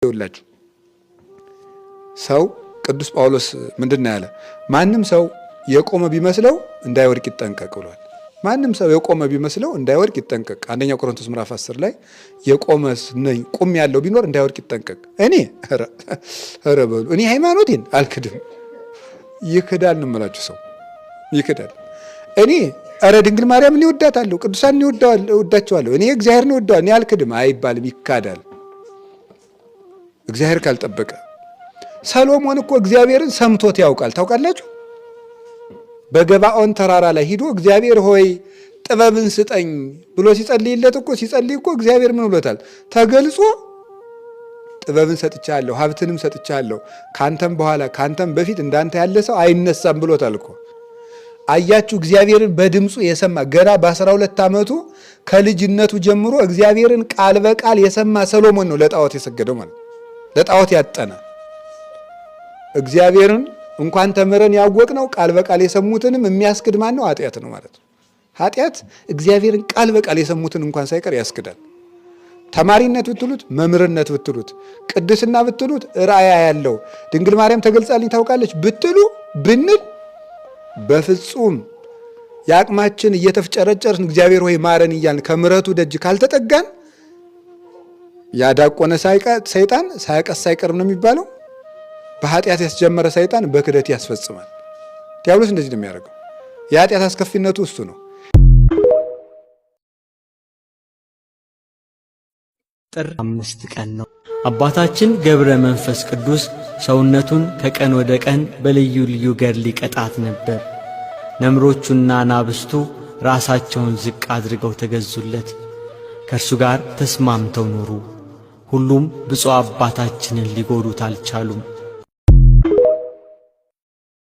ይውላችሁ ሰው ቅዱስ ጳውሎስ ምንድነው ያለ? ማንም ሰው የቆመ ቢመስለው እንዳይወድቅ ይጠንቀቅ ብሏል። ማንም ሰው የቆመ ቢመስለው እንዳይወድቅ ይጠንቀቅ። አንደኛ ቆሮንቶስ ምዕራፍ 10 ላይ የቆመ ነኝ ቁም ያለው ቢኖር እንዳይወድቅ ይጠንቀቅ። እኔ ኧረ በሉ እኔ ሃይማኖቴን አልክድም። ይክዳል ነው የምላችሁ። ሰው ይክዳል። እኔ ኧረ ድንግል ማርያምን እወዳታለሁ፣ ቅዱሳን እወዳቸዋለሁ፣ እኔ እግዚአብሔርን እወዳለሁ፣ እኔ አልክድም አይባልም፣ ይካዳል። እግዚአብሔር ካልጠበቀ። ሰሎሞን እኮ እግዚአብሔርን ሰምቶት ያውቃል። ታውቃላችሁ? በገባኦን ተራራ ላይ ሂዶ እግዚአብሔር ሆይ ጥበብን ስጠኝ ብሎ ሲጸልይለት እኮ እግዚአብሔር ምን ብሎታል? ተገልጾ ጥበብን ሰጥቻለሁ፣ ሀብትንም ሰጥቻለሁ፣ ካንተም በኋላ ካንተም በፊት እንዳንተ ያለ ሰው አይነሳም ብሎታል እኮ። አያችሁ፣ እግዚአብሔርን በድምፁ የሰማ ገና በ12 ዓመቱ ከልጅነቱ ጀምሮ እግዚአብሔርን ቃል በቃል የሰማ ሰሎሞን ነው ለጣዖት የሰገደው ማለት ነው። ለጣዖት ያጠነ እግዚአብሔርን እንኳን ተምረን ያወቅነው ቃል በቃል የሰሙትንም የሚያስክድ ማን ነው? ኃጢአት ነው ማለት ነው። ኃጢአት እግዚአብሔርን ቃል በቃል የሰሙትን እንኳን ሳይቀር ያስክዳል። ተማሪነት ብትሉት፣ መምህርነት ብትሉት፣ ቅድስና ብትሉት፣ ራእያ ያለው ድንግል ማርያም ተገልጻልኝ ታውቃለች ብንል በፍጹም የአቅማችን እየተፍጨረጨርን እግዚአብሔር ሆይ ማረን እያልን ከምሕረቱ ደጅ ካልተጠጋን ያዳቆነ ሰይጣን ሳያቀስ አይቀርም ነው የሚባለው። በኃጢአት ያስጀመረ ሰይጣን በክደት ያስፈጽማል። ዲያብሎስ እንደዚህ ነው የሚያደርገው። የኃጢአት አስከፊነቱ እሱ ነው። ጥር 5 ቀን ነው። አባታችን ገብረ መንፈስ ቅዱስ ሰውነቱን ከቀን ወደ ቀን በልዩ ልዩ ገድል ይቀጣት ነበር። ነምሮቹና ናብስቱ ራሳቸውን ዝቅ አድርገው ተገዙለት፣ ከእርሱ ጋር ተስማምተው ኖሩ። ሁሉም ብፁዕ አባታችንን ሊጎዱት አልቻሉም።